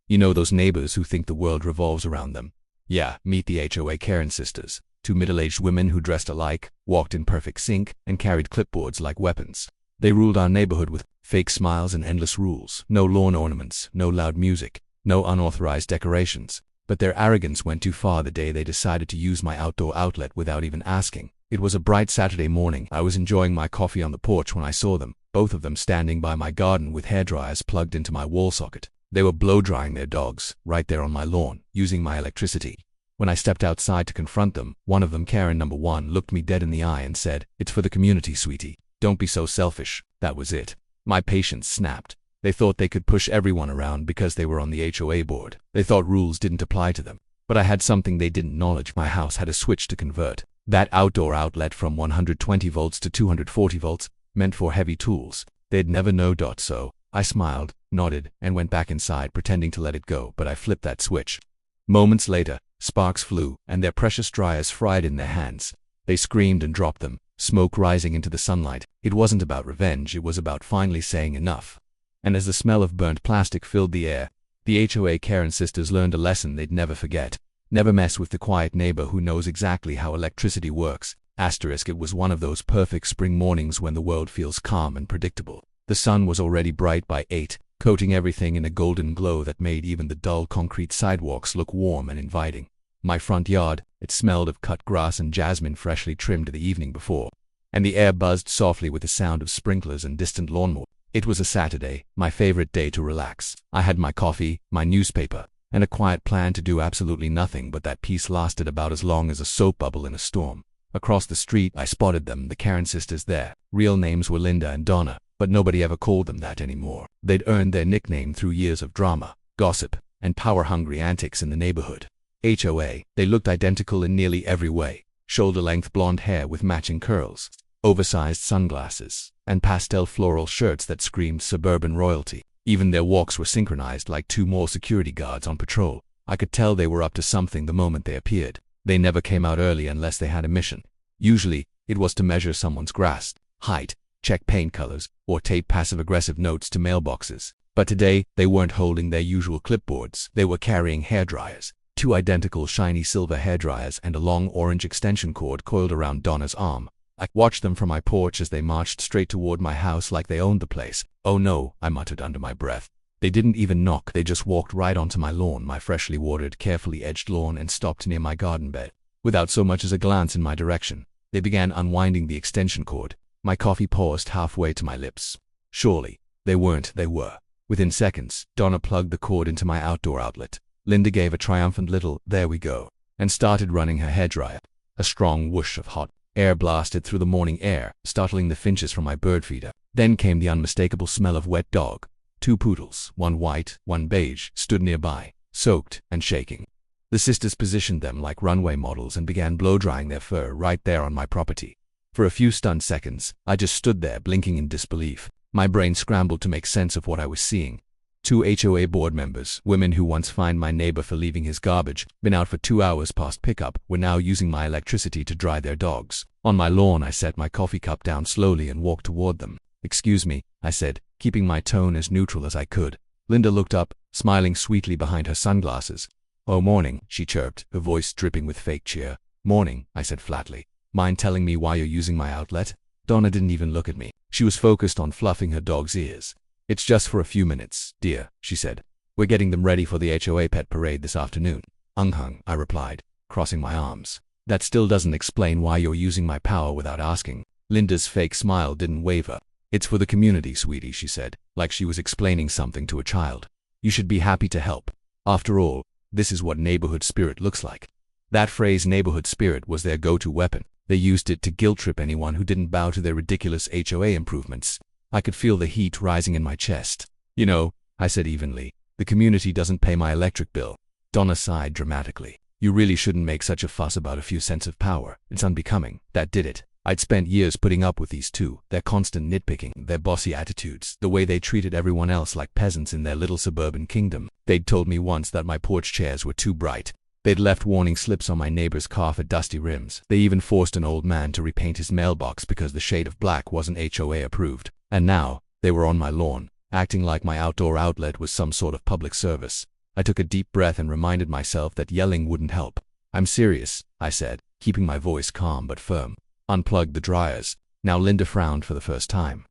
You know those neighbors who think the world revolves around them? Yeah, meet the HOA Karen sisters, two middle-aged women who dressed alike, walked in perfect sync, and carried clipboards like weapons. They ruled our neighborhood with fake smiles and endless rules. No lawn ornaments, no loud music, no unauthorized decorations. But their arrogance went too far the day they decided to use my outdoor outlet without even asking. It was a bright Saturday morning. I was enjoying my coffee on the porch when I saw them, both of them standing by my garden with hairdryers plugged into my wall socket. They were blow-drying their dogs, right there on my lawn, using my electricity. When I stepped outside to confront them, one of them, Karen number 1, looked me dead in the eye and said, "It's for the community, sweetie. Don't be so selfish." That was it. My patience snapped. They thought they could push everyone around because they were on the HOA board. They thought rules didn't apply to them. But I had something they didn't acknowledge. My house had a switch to convert. That outdoor outlet from 120 volts to 240 volts, meant for heavy tools. They'd never know. So I smiled, nodded, and went back inside pretending to let it go, but I flipped that switch. Moments later, sparks flew, and their precious dryers fried in their hands. They screamed and dropped them, smoke rising into the sunlight. It wasn't about revenge, it was about finally saying enough. And as the smell of burnt plastic filled the air, the HOA Karen sisters learned a lesson they'd never forget. Never mess with the quiet neighbor who knows exactly how electricity works. It was one of those perfect spring mornings when the world feels calm and predictable. The sun was already bright by 8, coating everything in a golden glow that made even the dull concrete sidewalks look warm and inviting. My front yard, it smelled of cut grass and jasmine freshly trimmed the evening before, and the air buzzed softly with the sound of sprinklers and distant lawnmower. It was a Saturday, my favorite day to relax. I had my coffee, my newspaper, and a quiet plan to do absolutely nothing, but that peace lasted about as long as a soap bubble in a storm. Across the street, I spotted them, the Karen sisters there. Real names were Linda and Donna, but nobody ever called them that anymore. They'd earned their nickname through years of drama, gossip, and power-hungry antics in the neighborhood. HOA, they looked identical in nearly every way. Shoulder-length blonde hair with matching curls, oversized sunglasses, and pastel floral shirts that screamed suburban royalty. Even their walks were synchronized like two more security guards on patrol. I could tell they were up to something the moment they appeared. They never came out early unless they had a mission. Usually, it was to measure someone's grass, height, check paint colors, or tape passive-aggressive notes to mailboxes. But today, they weren't holding their usual clipboards. They were carrying hairdryers. Two identical shiny silver hairdryers and a long orange extension cord coiled around Donna's arm. I watched them from my porch as they marched straight toward my house like they owned the place. "Oh no," I muttered under my breath. They didn't even knock. They just walked right onto my lawn, my freshly watered, carefully edged lawn, and stopped near my garden bed. Without so much as a glance in my direction, they began unwinding the extension cord. My coffee paused halfway to my lips. Surely, they weren't. They were. Within seconds, Donna plugged the cord into my outdoor outlet. Linda gave a triumphant little, "There we go," and started running her hairdryer. A strong whoosh of hot air blasted through the morning air, startling the finches from my bird feeder. Then came the unmistakable smell of wet dog. Two poodles, one white, one beige, stood nearby, soaked and shaking. The sisters positioned them like runway models and began blow-drying their fur right there on my property. For a few stunned seconds, I just stood there blinking in disbelief. My brain scrambled to make sense of what I was seeing. Two HOA board members, women who once fined my neighbor for leaving his garbage, been out for 2 hours past pickup, were now using my electricity to dry their dogs. On my lawn, I set my coffee cup down slowly and walked toward them. "Excuse me," I said, keeping my tone as neutral as I could. Linda looked up, smiling sweetly behind her sunglasses. "Oh, morning," she chirped, her voice dripping with fake cheer. "Morning," I said flatly. "Mind telling me why you're using my outlet?" Donna didn't even look at me. She was focused on fluffing her dog's ears. "It's just for a few minutes, dear," she said. "We're getting them ready for the HOA pet parade this afternoon." I replied, crossing my arms. "That still doesn't explain why you're using my power without asking." Linda's fake smile didn't waver. "It's for the community, sweetie," she said, like she was explaining something to a child. "You should be happy to help. After all, this is what neighborhood spirit looks like." That phrase, neighborhood spirit, was their go-to weapon. They used it to guilt-trip anyone who didn't bow to their ridiculous HOA improvements. I could feel the heat rising in my chest. "You know," I said evenly, "the community doesn't pay my electric bill." Donna sighed dramatically. "You really shouldn't make such a fuss about a few cents of power. It's unbecoming." That did it. I'd spent years putting up with these two, their constant nitpicking, their bossy attitudes, the way they treated everyone else like peasants in their little suburban kingdom. They'd told me once that my porch chairs were too bright. They'd left warning slips on my neighbor's car for dusty rims. They even forced an old man to repaint his mailbox because the shade of black wasn't HOA approved. And now, they were on my lawn, acting like my outdoor outlet was some sort of public service. I took a deep breath and reminded myself that yelling wouldn't help. "I'm serious," I said, keeping my voice calm but firm. "Unplug the dryers." Now Linda frowned for the first time.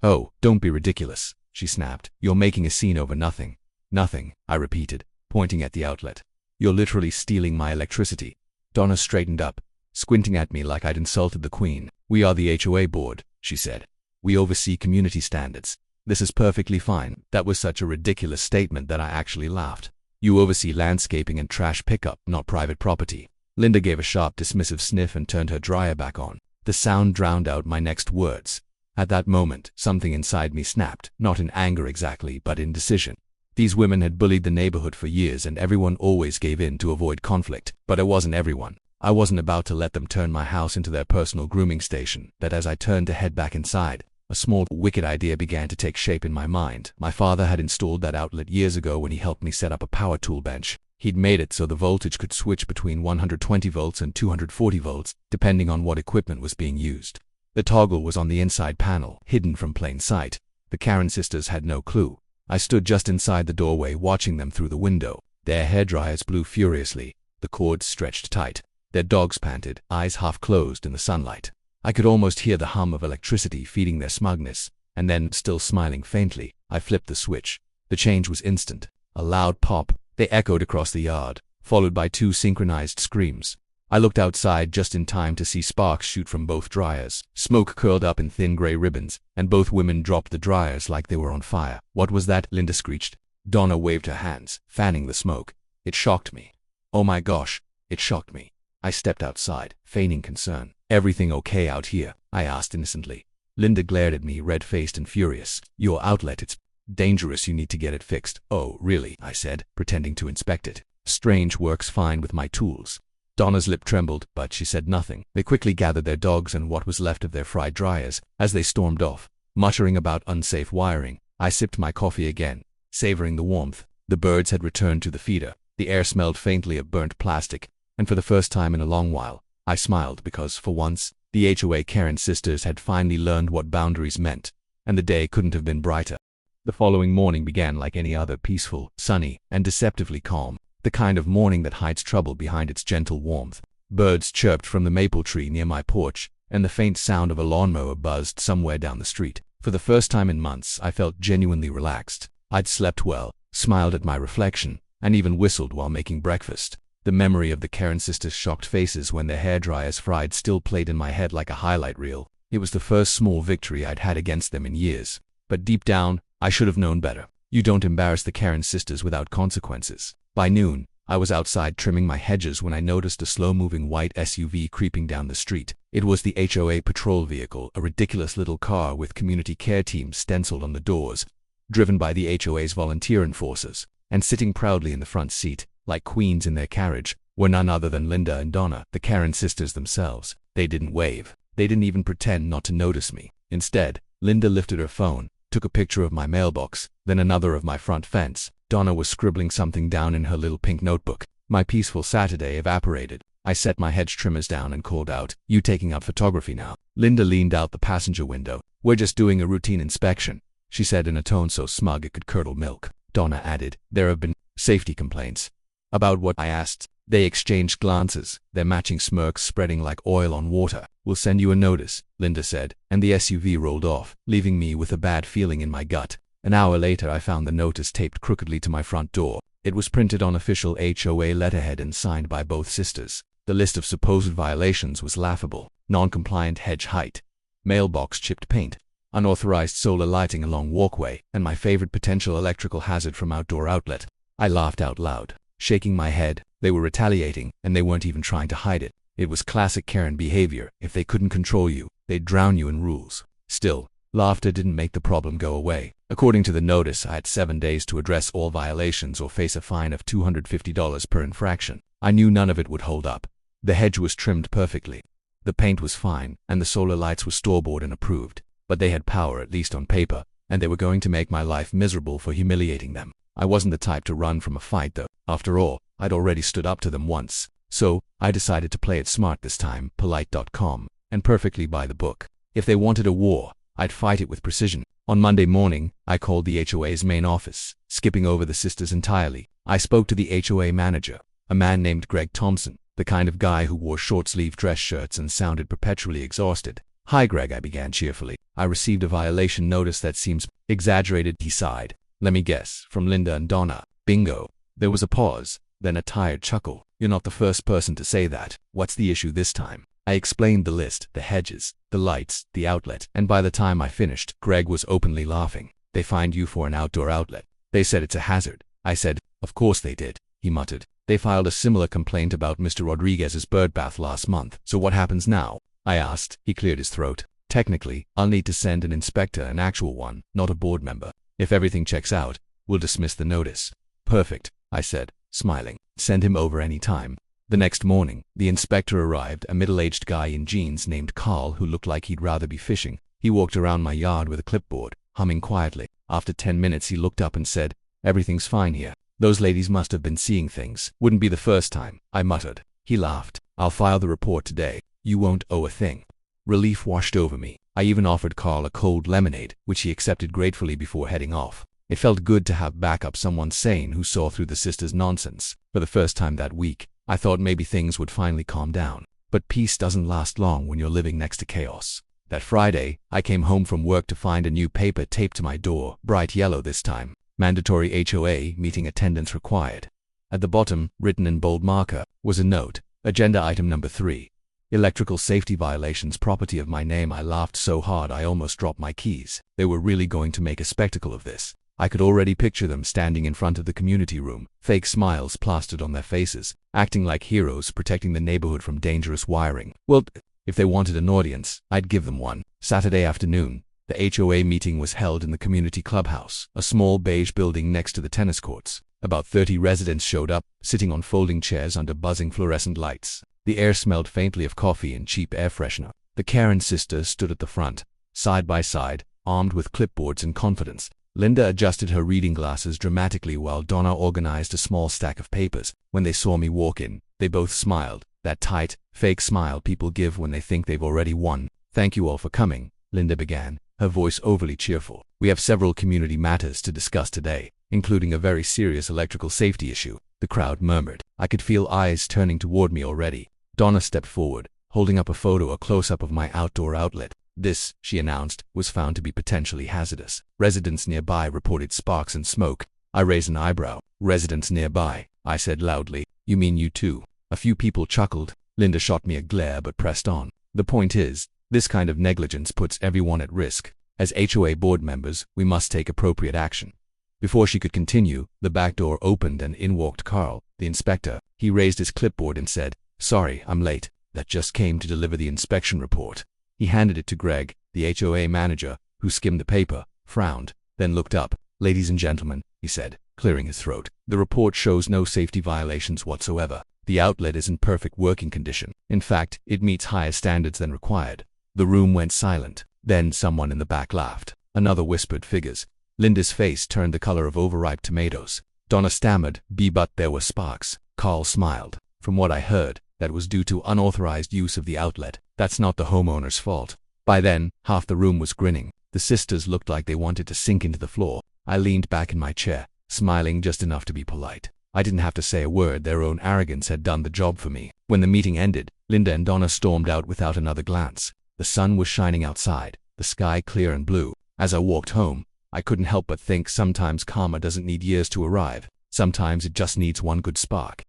"Oh, don't be ridiculous," she snapped. "You're making a scene over nothing." "Nothing," I repeated, pointing at the outlet. "You're literally stealing my electricity." Donna straightened up, squinting at me like I'd insulted the Queen. "We are the HOA board," she said. "We oversee community standards. This is perfectly fine." That was such a ridiculous statement that I actually laughed. "You oversee landscaping and trash pickup, not private property." Linda gave a sharp, dismissive sniff and turned her dryer back on. The sound drowned out my next words. At that moment, something inside me snapped, not in anger exactly, but in decision. These women had bullied the neighborhood for years and everyone always gave in to avoid conflict. But I wasn't everyone. I wasn't about to let them turn my house into their personal grooming station. But as I turned to head back inside, a small, wicked idea began to take shape in my mind. My father had installed that outlet years ago when he helped me set up a power tool bench. He'd made it so the voltage could switch between 120 volts and 240 volts, depending on what equipment was being used. The toggle was on the inside panel, hidden from plain sight. The Karen sisters had no clue. I stood just inside the doorway watching them through the window. Their hairdryers blew furiously, the cords stretched tight. Their dogs panted, eyes half closed in the sunlight. I could almost hear the hum of electricity feeding their smugness, and then, still smiling faintly, I flipped the switch. The change was instant. A loud pop. They echoed across the yard, followed by two synchronized screams. I looked outside just in time to see sparks shoot from both dryers. Smoke curled up in thin gray ribbons, and both women dropped the dryers like they were on fire. "What was that?" Linda screeched. Donna waved her hands, fanning the smoke. It shocked me. Oh my gosh, it shocked me. I stepped outside, feigning concern. "Everything okay out here?" I asked innocently. Linda glared at me, red-faced and furious. "Your outlet, it's dangerous, you need to get it fixed." "Oh, really?" I said, pretending to inspect it. "Strange, works fine with my tools." Donna's lip trembled, but she said nothing. They quickly gathered their dogs and what was left of their fried dryers as they stormed off, muttering about unsafe wiring. I sipped my coffee again, savoring the warmth. The birds had returned to the feeder. The air smelled faintly of burnt plastic, and for the first time in a long while, I smiled because, for once, the HOA Karen sisters had finally learned what boundaries meant, and the day couldn't have been brighter. The following morning began like any other, peaceful, sunny, and deceptively calm. The kind of morning that hides trouble behind its gentle warmth. Birds chirped from the maple tree near my porch, and the faint sound of a lawnmower buzzed somewhere down the street. For the first time in months, I felt genuinely relaxed. I'd slept well, smiled at my reflection, and even whistled while making breakfast. The memory of the Karen sisters' shocked faces when their hairdryers fried still played in my head like a highlight reel. It was the first small victory I'd had against them in years. But deep down, I should have known better. You don't embarrass the Karen sisters without consequences. By noon, I was outside trimming my hedges when I noticed a slow-moving white SUV creeping down the street. It was the HOA patrol vehicle, a ridiculous little car with community care teams stenciled on the doors, driven by the HOA's volunteer enforcers, and sitting proudly in the front seat, like queens in their carriage, were none other than Linda and Donna, the Karen sisters themselves. They didn't wave. They didn't even pretend not to notice me. Instead, Linda lifted her phone, took a picture of my mailbox, then another of my front fence. Donna was scribbling something down in her little pink notebook. My peaceful Saturday evaporated. I set my hedge trimmers down and called out, "You taking up photography now?" Linda leaned out the passenger window. "We're just doing a routine inspection," she said in a tone so smug it could curdle milk. Donna added, "There have been safety complaints." "About what?" I asked. They exchanged glances, their matching smirks spreading like oil on water. "We'll send you a notice," Linda said, and the SUV rolled off, leaving me with a bad feeling in my gut. An hour later I found the notice taped crookedly to my front door. It was printed on official HOA letterhead and signed by both sisters. The list of supposed violations was laughable. Non-compliant hedge height, mailbox chipped paint, unauthorized solar lighting along walkway, and my favorite potential electrical hazard from outdoor outlet. I laughed out loud, shaking my head. They were retaliating, and they weren't even trying to hide it. It was classic Karen behavior. If they couldn't control you, they'd drown you in rules. Still, laughter didn't make the problem go away. According to the notice, I had 7 days to address all violations or face a fine of $250 per infraction. I knew none of it would hold up. The hedge was trimmed perfectly. The paint was fine, and the solar lights were store-bought and approved. But they had power, at least on paper, and they were going to make my life miserable for humiliating them. I wasn't the type to run from a fight, though. After all, I'd already stood up to them once. So, I decided to play it smart this time, polite.com, and perfectly by the book. If they wanted a war, I'd fight it with precision. On Monday morning, I called the HOA's main office, skipping over the sisters entirely. I spoke to the HOA manager, a man named Greg Thompson, the kind of guy who wore short-sleeve dress shirts and sounded perpetually exhausted. "Hi, Greg," I began cheerfully. "I received a violation notice that seems exaggerated," he sighed. "Let me guess, from Linda and Donna." Bingo. There was a pause, then a tired chuckle. "You're not the first person to say that. What's the issue this time?" I explained the list, the hedges, the lights, the outlet, and by the time I finished, Greg was openly laughing. "They fined you for an outdoor outlet. They said it's a hazard." I said, "Of course they did," he muttered. "They filed a similar complaint about Mr. Rodriguez's birdbath last month. So what happens now?" I asked. He cleared his throat. "Technically, I'll need to send an inspector, an actual one, not a board member. If everything checks out, we'll dismiss the notice." "Perfect," I said, smiling. "Send him over any time." The next morning, the inspector arrived, a middle-aged guy in jeans named Carl who looked like he'd rather be fishing. He walked around my yard with a clipboard, humming quietly. After 10 minutes he looked up and said, "Everything's fine here. Those ladies must have been seeing things. Wouldn't be the first time," I muttered. He laughed. "I'll file the report today. You won't owe a thing." Relief washed over me. I even offered Carl a cold lemonade, which he accepted gratefully before heading off. It felt good to have back up someone sane who saw through the sisters' nonsense. For the first time that week, I thought maybe things would finally calm down. But peace doesn't last long when you're living next to chaos. That Friday, I came home from work to find a new paper taped to my door, bright yellow this time. "Mandatory HOA meeting attendance required." At the bottom, written in bold marker, was a note. Agenda item number 3. Electrical safety violations property of my name. I laughed so hard I almost dropped my keys. They were really going to make a spectacle of this. I could already picture them standing in front of the community room, fake smiles plastered on their faces, acting like heroes protecting the neighborhood from dangerous wiring. Well, if they wanted an audience, I'd give them one. Saturday afternoon, the HOA meeting was held in the community clubhouse, a small beige building next to the tennis courts. About 30 residents showed up, sitting on folding chairs under buzzing fluorescent lights. The air smelled faintly of coffee and cheap air freshener. The Karen sisters stood at the front, side by side, armed with clipboards in confidence. Linda adjusted her reading glasses dramatically while Donna organized a small stack of papers. When they saw me walk in, they both smiled, that tight, fake smile people give when they think they've already won. "Thank you all for coming," Linda began, her voice overly cheerful. "We have several community matters to discuss today, including a very serious electrical safety issue." The crowd murmured. I could feel eyes turning toward me already. Donna stepped forward, holding up a photo, a close-up of my outdoor outlet. "This," she announced, "was found to be potentially hazardous. Residents nearby reported sparks and smoke." I raised an eyebrow. "Residents nearby," I said loudly. "You mean you too?" A few people chuckled. Linda shot me a glare but pressed on. "The point is, this kind of negligence puts everyone at risk. As HOA board members, we must take appropriate action." Before she could continue, the back door opened and in walked Carl, the inspector. He raised his clipboard and said, "Sorry, I'm late. That just came to deliver the inspection report." He handed it to Greg, the HOA manager, who skimmed the paper, frowned, then looked up. "Ladies and gentlemen," he said, clearing his throat, "the report shows no safety violations whatsoever. The outlet is in perfect working condition. In fact, it meets higher standards than required." The room went silent. Then someone in the back laughed. Another whispered figures. Linda's face turned the color of overripe tomatoes. Donna stammered, "But there were sparks." Carl smiled. "From what I heard, that was due to unauthorized use of the outlet. That's not the homeowner's fault." By then, half the room was grinning. The sisters looked like they wanted to sink into the floor. I leaned back in my chair, smiling just enough to be polite. I didn't have to say a word. Their own arrogance had done the job for me. When the meeting ended, Linda and Donna stormed out without another glance. The sun was shining outside, the sky clear and blue. As I walked home, I couldn't help but think sometimes karma doesn't need years to arrive. Sometimes it just needs one good spark.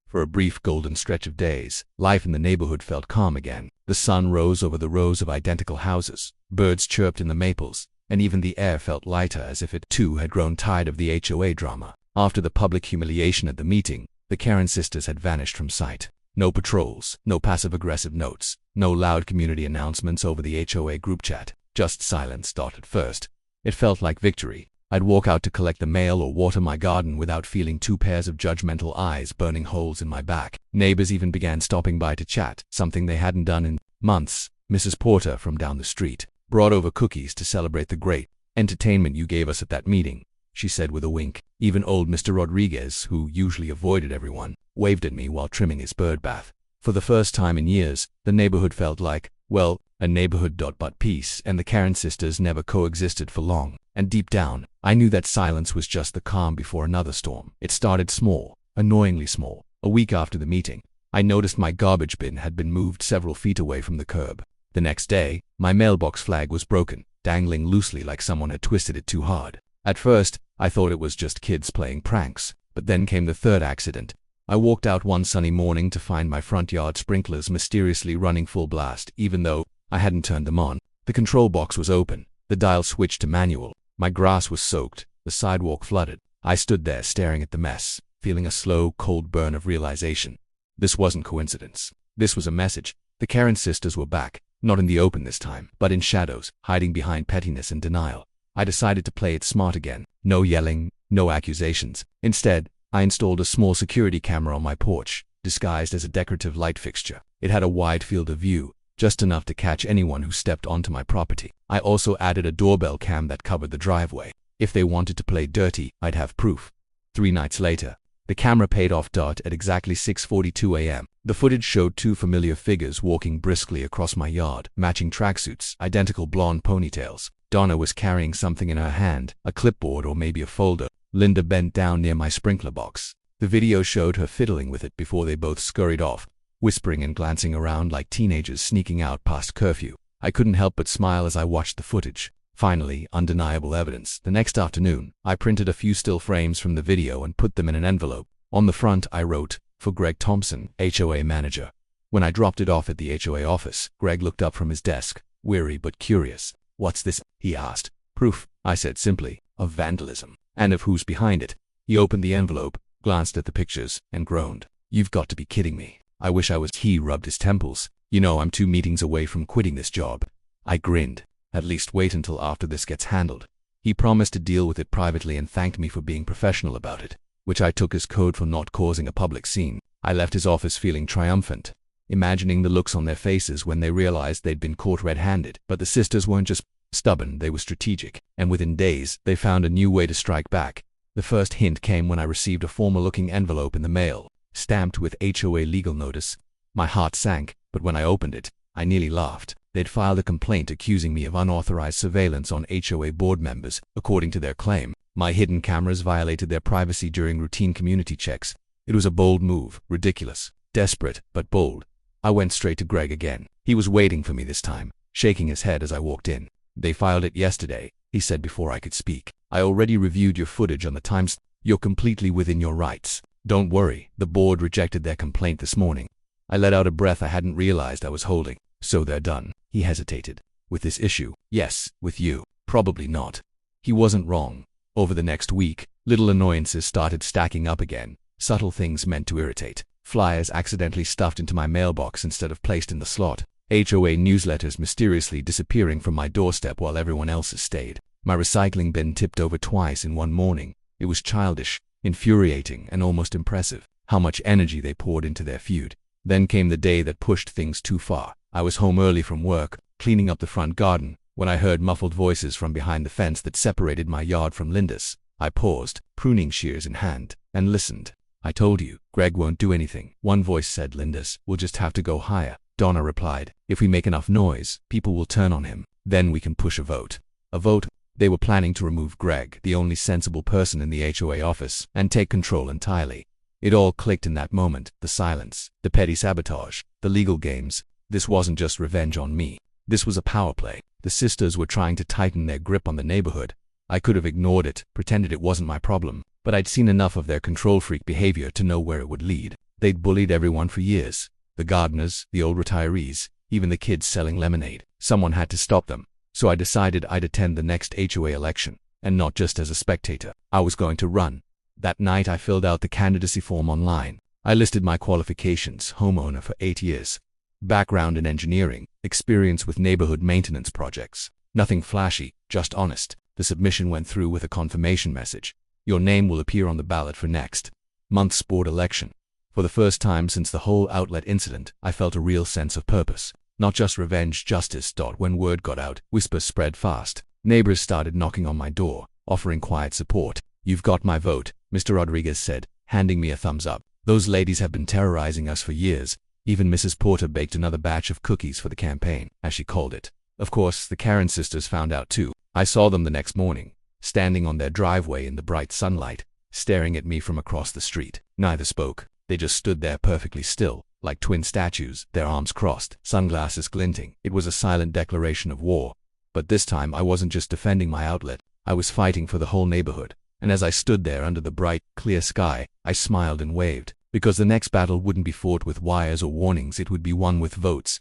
For a brief golden stretch of days, life in the neighborhood felt calm again. The sun rose over the rows of identical houses, birds chirped in the maples, and even the air felt lighter, as if it too had grown tired of the HOA drama. After the public humiliation at the meeting, the Karen sisters had vanished from sight. No patrols, no passive-aggressive notes, no loud community announcements over the HOA group chat, just silence. At first, it felt like victory. I'd walk out to collect the mail or water my garden without feeling 2 pairs of judgmental eyes burning holes in my back. Neighbors even began stopping by to chat, something they hadn't done in months. Mrs. Porter from down the street brought over cookies to celebrate the great entertainment you gave us at that meeting, she said with a wink. Even old Mr. Rodriguez, who usually avoided everyone, waved at me while trimming his bird bath. For the first time in years, the neighborhood felt like, well, a neighborhood. But peace and the Karen sisters never coexisted for long. And deep down, I knew that silence was just the calm before another storm. It started small, annoyingly small. A week after the meeting, I noticed my garbage bin had been moved several feet away from the curb. The next day, my mailbox flag was broken, dangling loosely like someone had twisted it too hard. At first, I thought it was just kids playing pranks, but then came the third accident. I walked out one sunny morning to find my front yard sprinklers mysteriously running full blast, even though I hadn't turned them on. The control box was open, the dial switched to manual. My grass was soaked, the sidewalk flooded. I stood there staring at the mess, feeling a slow, cold burn of realization. This wasn't coincidence. This was a message. The Karen sisters were back, not in the open this time, but in shadows, hiding behind pettiness and denial. I decided to play it smart again. No yelling, no accusations. Instead, I installed a small security camera on my porch, disguised as a decorative light fixture. It had a wide field of view, just enough to catch anyone who stepped onto my property. I also added a doorbell cam that covered the driveway. If they wanted to play dirty, I'd have proof. 3 nights later, the camera paid off at exactly 6:42 a.m. The footage showed 2 familiar figures walking briskly across my yard, matching tracksuits, identical blonde ponytails. Donna was carrying something in her hand, a clipboard or maybe a folder. Linda bent down near my sprinkler box. The video showed her fiddling with it before they both scurried off, whispering and glancing around like teenagers sneaking out past curfew. I couldn't help but smile as I watched the footage. Finally, undeniable evidence. The next afternoon, I printed a few still frames from the video and put them in an envelope. On the front, I wrote, "For Greg Thompson, HOA manager." When I dropped it off at the HOA office, Greg looked up from his desk, weary but curious. "What's this?" he asked. "Proof," I said simply, "of vandalism. And of who's behind it." He opened the envelope, glanced at the pictures, and groaned. "You've got to be kidding me. I wish I was." He rubbed his temples. "You know, I'm 2 meetings away from quitting this job." I grinned. "At least wait until after this gets handled." He promised to deal with it privately and thanked me for being professional about it, which I took as code for not causing a public scene. I left his office feeling triumphant, imagining the looks on their faces when they realized they'd been caught red-handed. But the sisters weren't just stubborn, they were strategic, and within days, they found a new way to strike back. The first hint came when I received a formal-looking envelope in the mail, stamped with HOA legal notice. My heart sank, but when I opened it, I nearly laughed. They'd filed a complaint accusing me of unauthorized surveillance on HOA board members. According to their claim, my hidden cameras violated their privacy during routine community checks. It was a bold move, ridiculous, desperate, but bold. I went straight to Greg again. He was waiting for me this time, shaking his head as I walked in. "They filed it yesterday," he said before I could speak. "I already reviewed your footage on the times. You're completely within your rights. Don't worry, the board rejected their complaint this morning." I let out a breath I hadn't realized I was holding. "So they're done." He hesitated. "With this issue?" "Yes, with you." "Probably not." He wasn't wrong. Over the next week, little annoyances started stacking up again. Subtle things meant to irritate. Flyers accidentally stuffed into my mailbox instead of placed in the slot. HOA newsletters mysteriously disappearing from my doorstep while everyone else's stayed. My recycling bin tipped over twice in one morning. It was childish, infuriating, and almost impressive, how much energy they poured into their feud. Then came the day that pushed things too far. I was home early from work, cleaning up the front garden, when I heard muffled voices from behind the fence that separated my yard from Linda's. I paused, pruning shears in hand, and listened. "I told you, Greg won't do anything," one voice said. "Linda's, we'll just have to go higher." Donna replied, "If we make enough noise, people will turn on him. Then we can push a vote." A vote? They were planning to remove Greg, the only sensible person in the HOA office, and take control entirely. It all clicked in that moment. The silence, the petty sabotage, the legal games. This wasn't just revenge on me. This was a power play. The sisters were trying to tighten their grip on the neighborhood. I could have ignored it, pretended it wasn't my problem, but I'd seen enough of their control freak behavior to know where it would lead. They'd bullied everyone for years. The gardeners, the old retirees, even the kids selling lemonade. Someone had to stop them. So I decided I'd attend the next HOA election, and not just as a spectator. I was going to run. That night I filled out the candidacy form online. I listed my qualifications: homeowner for 8 years, background in engineering, experience with neighborhood maintenance projects. Nothing flashy, just honest. The submission went through with a confirmation message. Your name will appear on the ballot for next month's board election. For the first time since the whole outlet incident, I felt a real sense of purpose. Not just revenge, justice. When word got out, whispers spread fast. Neighbors started knocking on my door, offering quiet support. "You've got my vote," Mr. Rodriguez said, handing me a thumbs up. "Those ladies have been terrorizing us for years." Even Mrs. Porter baked another batch of cookies for the campaign, as she called it. Of course, the Karen sisters found out too. I saw them the next morning, standing on their driveway in the bright sunlight, staring at me from across the street. Neither spoke. They just stood there perfectly still, like twin statues, their arms crossed, sunglasses glinting. It was a silent declaration of war. But this time I wasn't just defending my outlet, I was fighting for the whole neighborhood. And as I stood there under the bright, clear sky, I smiled and waved, because the next battle wouldn't be fought with wires or warnings, it would be won with votes.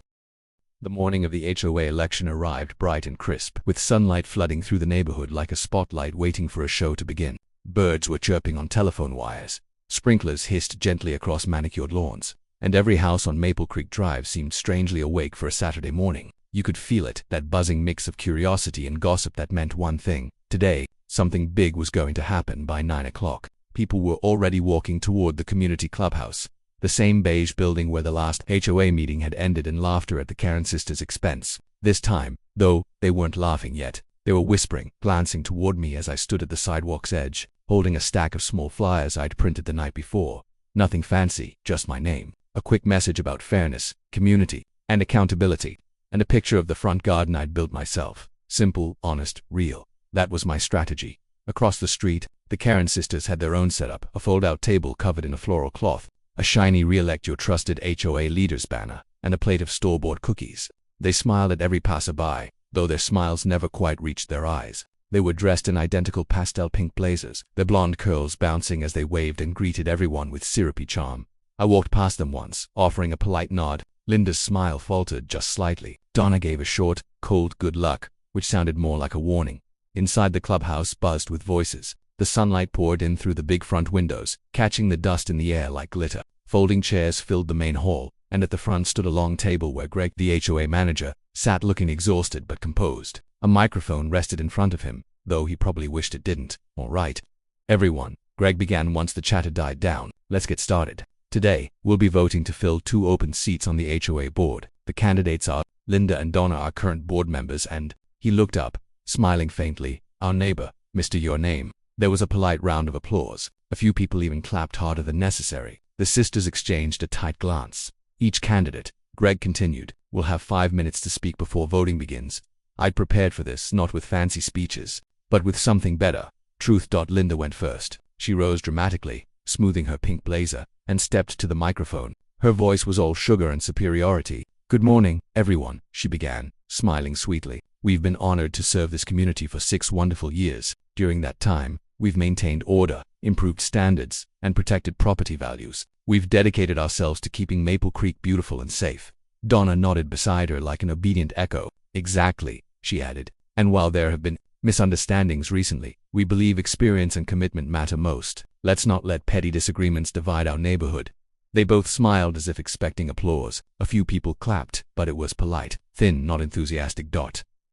The morning of the HOA election arrived bright and crisp, with sunlight flooding through the neighborhood like a spotlight waiting for a show to begin. Birds were chirping on telephone wires, sprinklers hissed gently across manicured lawns, and every house on Maple Creek Drive seemed strangely awake for a Saturday morning. You could feel it, that buzzing mix of curiosity and gossip that meant one thing: today, something big was going to happen. By 9 o'clock, people were already walking toward the community clubhouse, the same beige building where the last HOA meeting had ended in laughter at the Karen sisters' expense. This time, though, they weren't laughing yet. They were whispering, glancing toward me as I stood at the sidewalk's edge, holding a stack of small flyers I'd printed the night before. Nothing fancy, just my name, a quick message about fairness, community, and accountability, and a picture of the front garden I'd built myself. Simple, honest, real. That was my strategy. Across the street, the Karen sisters had their own setup, a fold-out table covered in a floral cloth, a shiny "Re-elect your trusted HOA leaders" banner, and a plate of store-bought cookies. They smiled at every passerby, though their smiles never quite reached their eyes. They were dressed in identical pastel pink blazers, their blonde curls bouncing as they waved and greeted everyone with syrupy charm. I walked past them once, offering a polite nod. Linda's smile faltered just slightly. Donna gave a short, cold good luck, which sounded more like a warning. Inside the clubhouse buzzed with voices. The sunlight poured in through the big front windows, catching the dust in the air like glitter. Folding chairs filled the main hall, and at the front stood a long table where Greg, the HOA manager, sat looking exhausted but composed. A microphone rested in front of him, though he probably wished it didn't. "All right, everyone," Greg began once the chatter died down. "Let's get started. Today, we'll be voting to fill 2 open seats on the HOA board. The candidates are Linda and Donna, our current board members, and," he looked up, smiling faintly, "our neighbor, Mr. Your Name." There was a polite round of applause. A few people even clapped harder than necessary. The sisters exchanged a tight glance. "Each candidate," Greg continued, "will have 5 minutes to speak before voting begins. I'd prepared for this, not with fancy speeches, but with something better. Truth. Linda went first. She rose dramatically, smoothing her pink blazer, and stepped to the microphone. Her voice was all sugar and superiority. "Good morning, everyone," she began, smiling sweetly. "We've been honored to serve this community for 6 wonderful years. During that time, we've maintained order, improved standards, and protected property values. We've dedicated ourselves to keeping Maple Creek beautiful and safe." Donna nodded beside her like an obedient echo. "Exactly," she added. "And while there have been misunderstandings recently, we believe experience and commitment matter most. Let's not let petty disagreements divide our neighborhood." They both smiled as if expecting applause. A few people clapped, but it was polite, thin, not enthusiastic.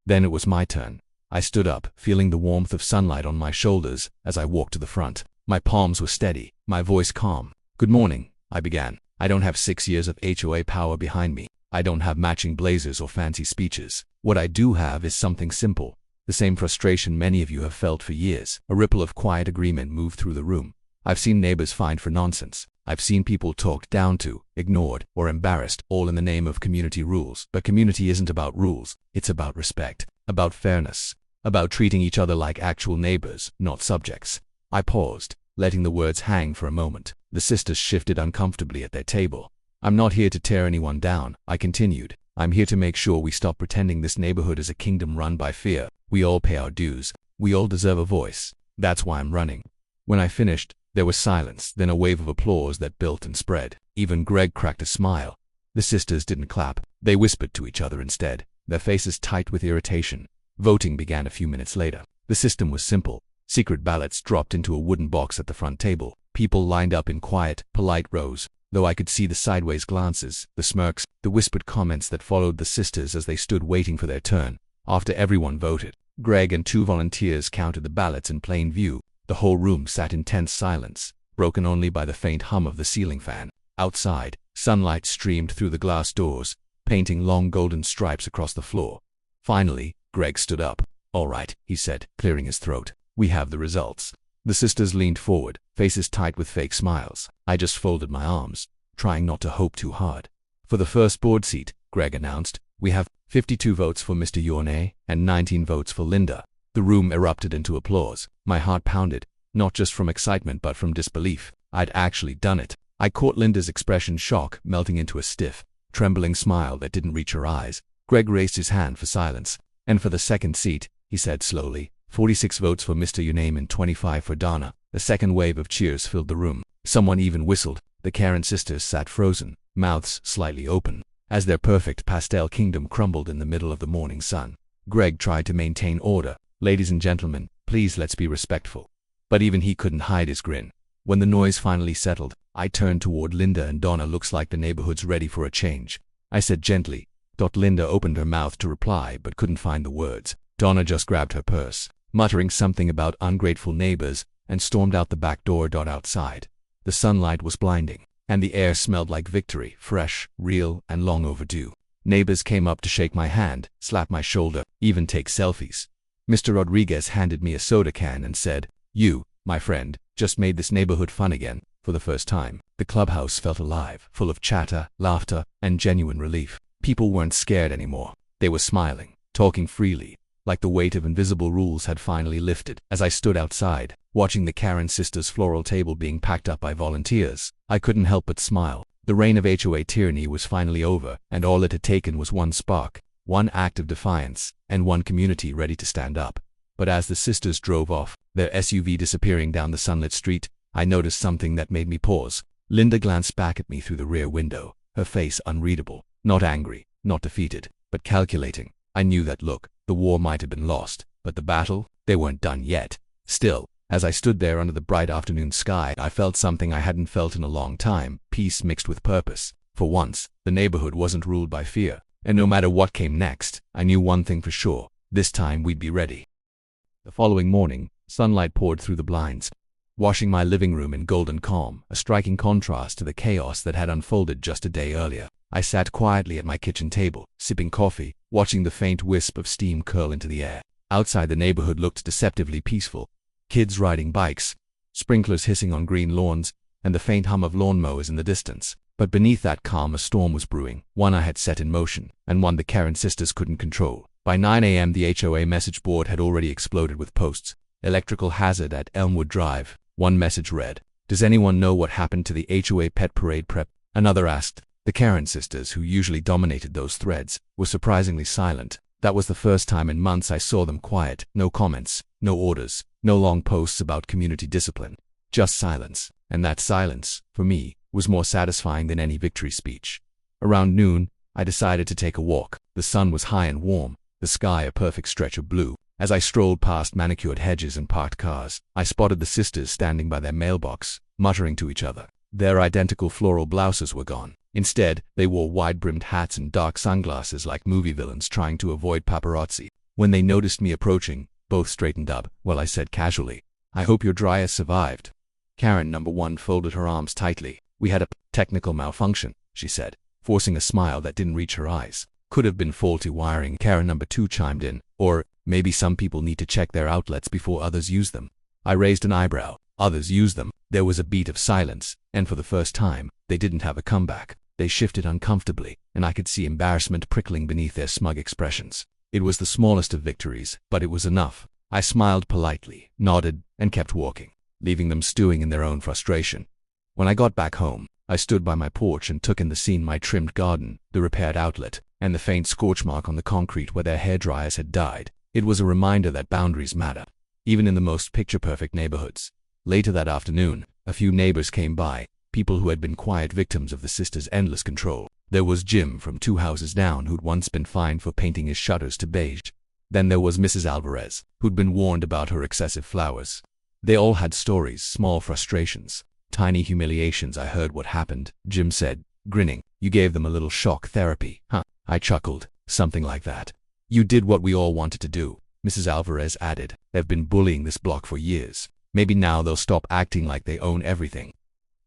Then it was my turn. I stood up, feeling the warmth of sunlight on my shoulders as I walked to the front. My palms were steady, my voice calm. "Good morning," I began. "I don't have 6 years of HOA power behind me. I don't have matching blazers or fancy speeches. What I do have is something simple. The same frustration many of you have felt for years." A ripple of quiet agreement moved through the room. "I've seen neighbors fined for nonsense. I've seen people talked down to, ignored, or embarrassed, all in the name of community rules. But community isn't about rules. It's about respect, about fairness, about treating each other like actual neighbors, not subjects." I paused, letting the words hang for a moment. The sisters shifted uncomfortably at their table. "I'm not here to tear anyone down," I continued. "I'm here to make sure we stop pretending this neighborhood is a kingdom run by fear. We all pay our dues. We all deserve a voice. That's why I'm running." When I finished, there was silence, then a wave of applause that built and spread. Even Greg cracked a smile. The sisters didn't clap. They whispered to each other instead, their faces tight with irritation. Voting began a few minutes later. The system was simple. Secret ballots dropped into a wooden box at the front table. People lined up in quiet, polite rows, though I could see the sideways glances, the smirks, the whispered comments that followed the sisters as they stood waiting for their turn. After everyone voted, Greg and 2 volunteers counted the ballots in plain view. The whole room sat in tense silence, broken only by the faint hum of the ceiling fan. Outside, sunlight streamed through the glass doors, painting long golden stripes across the floor. Finally, Greg stood up. "All right," he said, clearing his throat. "We have the results." The sisters leaned forward, faces tight with fake smiles. I just folded my arms, trying not to hope too hard. "For the first board seat," Greg announced, "we have 52 votes for Mr. Yornay and 19 votes for Linda." The room erupted into applause. My heart pounded, not just from excitement but from disbelief. I'd actually done it. I caught Linda's expression, shock melting into a stiff, trembling smile that didn't reach her eyes. Greg raised his hand for silence. "And for the second seat," he said slowly, "46 votes for Mr. Uname and 25 for Donna." A second wave of cheers filled the room. Someone even whistled. The Karen sisters sat frozen, mouths slightly open, as their perfect pastel kingdom crumbled in the middle of the morning sun. Greg tried to maintain order. "Ladies and gentlemen, please let's be respectful." But even he couldn't hide his grin. When the noise finally settled, I turned toward Linda and Donna. "Looks like the neighborhood's ready for a change," I said gently. Linda opened her mouth to reply but couldn't find the words. Donna just grabbed her purse, muttering something about ungrateful neighbors, and stormed out the back door. Outside, the sunlight was blinding, and the air smelled like victory, fresh, real, and long overdue. Neighbors came up to shake my hand, slap my shoulder, even take selfies. Mr. Rodriguez handed me a soda can and said, "You, my friend, just made this neighborhood fun again." For the first time, the clubhouse felt alive, full of chatter, laughter, and genuine relief. People weren't scared anymore. They were smiling, talking freely, like the weight of invisible rules had finally lifted. As I stood outside, watching the Karen sisters' floral table being packed up by volunteers, I couldn't help but smile. The reign of HOA tyranny was finally over, and all it had taken was one spark, one act of defiance, and one community ready to stand up. But as the sisters drove off, their SUV disappearing down the sunlit street, I noticed something that made me pause. Linda glanced back at me through the rear window, her face unreadable, not angry, not defeated, but calculating. I knew that look. The war might have been lost, but the battle, they weren't done yet. Still, as I stood there under the bright afternoon sky, I felt something I hadn't felt in a long time, peace mixed with purpose. For once, the neighborhood wasn't ruled by fear, and no matter what came next, I knew one thing for sure: this time we'd be ready. The following morning, sunlight poured through the blinds, washing my living room in golden calm, a striking contrast to the chaos that had unfolded just a day earlier. I sat quietly at my kitchen table, sipping coffee, watching the faint wisp of steam curl into the air. Outside, the neighborhood looked deceptively peaceful. Kids riding bikes, sprinklers hissing on green lawns, and the faint hum of lawnmowers in the distance. But beneath that calm, a storm was brewing, one I had set in motion, and one the Karen sisters couldn't control. By 9 a.m. the HOA message board had already exploded with posts. "Electrical hazard at Elmwood Drive." One message read, "Does anyone know what happened to the HOA pet parade prep?" Another asked. The Karen sisters, who usually dominated those threads, were surprisingly silent. That was the first time in months I saw them quiet. No comments, no orders, no long posts about community discipline. Just silence. And that silence, for me, was more satisfying than any victory speech. Around noon, I decided to take a walk. The sun was high and warm, the sky a perfect stretch of blue. As I strolled past manicured hedges and parked cars, I spotted the sisters standing by their mailbox, muttering to each other. Their identical floral blouses were gone. Instead, they wore wide-brimmed hats and dark sunglasses like movie villains trying to avoid paparazzi. When they noticed me approaching, both straightened up. "Well," I said casually, "I hope your dryer survived." Karen number 1 folded her arms tightly. "We had a technical malfunction," she said, forcing a smile that didn't reach her eyes. "Could have been faulty wiring," Karen number 2 chimed in. "Or maybe some people need to check their outlets before others use them." I raised an eyebrow. "Others use them?" There was a beat of silence, and for the first time, they didn't have a comeback. They shifted uncomfortably, and I could see embarrassment prickling beneath their smug expressions. It was the smallest of victories, but it was enough. I smiled politely, nodded, and kept walking, leaving them stewing in their own frustration. When I got back home, I stood by my porch and took in the scene: my trimmed garden, the repaired outlet, and the faint scorch mark on the concrete where their hairdryers had died. It was a reminder that boundaries matter, even in the most picture-perfect neighborhoods. Later that afternoon, a few neighbors came by, people who had been quiet victims of the sisters' endless control. There was Jim from 2 houses down, who'd once been fined for painting his shutters to beige. Then there was Mrs. Alvarez, who'd been warned about her excessive flowers. They all had stories, small frustrations, tiny humiliations. "I heard what happened," Jim said, grinning. "You gave them a little shock therapy, huh?" I chuckled. "Something like that." "You did what we all wanted to do," Mrs. Alvarez added. "They've been bullying this block for years. Maybe now they'll stop acting like they own everything."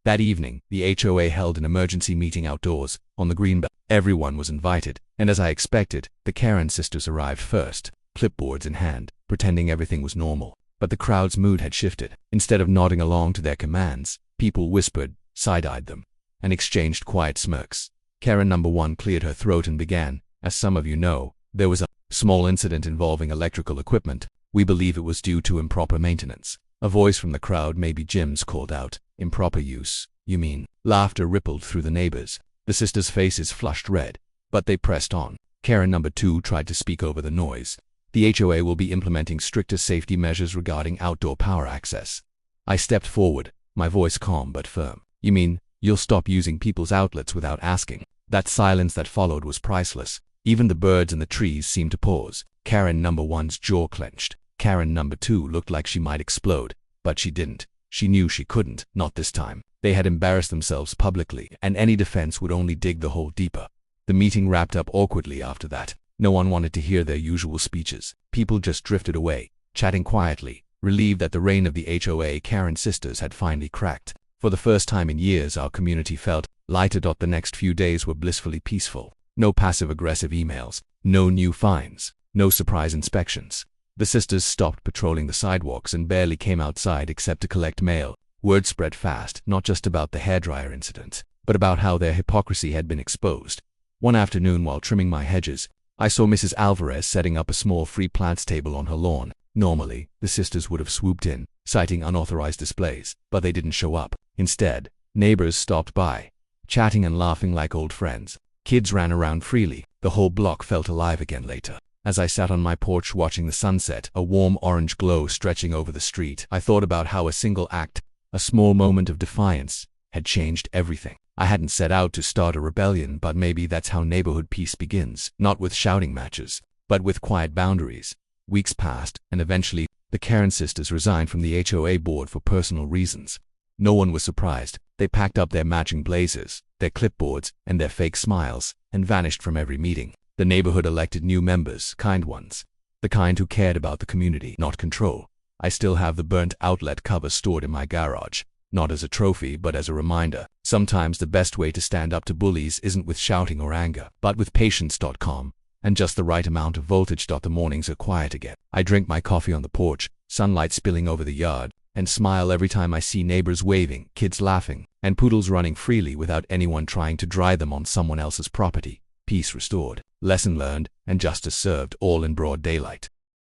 That evening, the HOA held an emergency meeting outdoors, on the greenbelt. Everyone was invited, and as I expected, the Karen sisters arrived first, clipboards in hand, pretending everything was normal. But the crowd's mood had shifted. Instead of nodding along to their commands, people whispered, side-eyed them, and exchanged quiet smirks. Karen number 1 cleared her throat and began, "As some of you know, there was a small incident involving electrical equipment. We believe it was due to improper maintenance. A voice from the crowd, maybe Jim's, called out, "Improper use, you mean?" Laughter rippled through the neighbors. The sisters' faces flushed red, but they pressed on. Karen number 2 tried to speak over the noise. "The HOA will be implementing stricter safety measures regarding outdoor power access." I stepped forward, my voice calm but firm. "You mean, you'll stop using people's outlets without asking?" That silence that followed was priceless. Even the birds in the trees seemed to pause. Karen number 1's jaw clenched. Karen number 2 looked like she might explode, but she didn't. She knew she couldn't, not this time. They had embarrassed themselves publicly, and any defense would only dig the hole deeper. The meeting wrapped up awkwardly after that. No one wanted to hear their usual speeches. People just drifted away, chatting quietly, relieved that the reign of the HOA Karen sisters had finally cracked. For the first time in years, our community felt lighter. The next few days were blissfully peaceful. No passive-aggressive emails, no new fines, no surprise inspections. The sisters stopped patrolling the sidewalks and barely came outside except to collect mail. Word spread fast, not just about the hairdryer incident, but about how their hypocrisy had been exposed. One afternoon, while trimming my hedges, I saw Mrs. Alvarez setting up a small free plants table on her lawn. Normally, the sisters would have swooped in, citing unauthorized displays, but they didn't show up. Instead, neighbors stopped by, chatting and laughing like old friends. Kids ran around freely. The whole block felt alive again later. As I sat on my porch watching the sunset, a warm orange glow stretching over the street, I thought about how a single act, a small moment of defiance, had changed everything. I hadn't set out to start a rebellion, but maybe that's how neighborhood peace begins, not with shouting matches, but with quiet boundaries. Weeks passed, and eventually, the Karen sisters resigned from the HOA board for personal reasons. No one was surprised. They packed up their matching blazers, their clipboards, and their fake smiles, and vanished from every meeting. The neighborhood elected new members, kind ones. The kind who cared about the community, not control. I still have the burnt outlet cover stored in my garage, not as a trophy but as a reminder. Sometimes the best way to stand up to bullies isn't with shouting or anger, but with patience. Calm, and just the right amount of voltage. The mornings are quiet again. I drink my coffee on the porch, sunlight spilling over the yard, and smile every time I see neighbors waving, kids laughing, and poodles running freely without anyone trying to dry them on someone else's property. Peace restored, lesson learned, and justice served, all in broad daylight.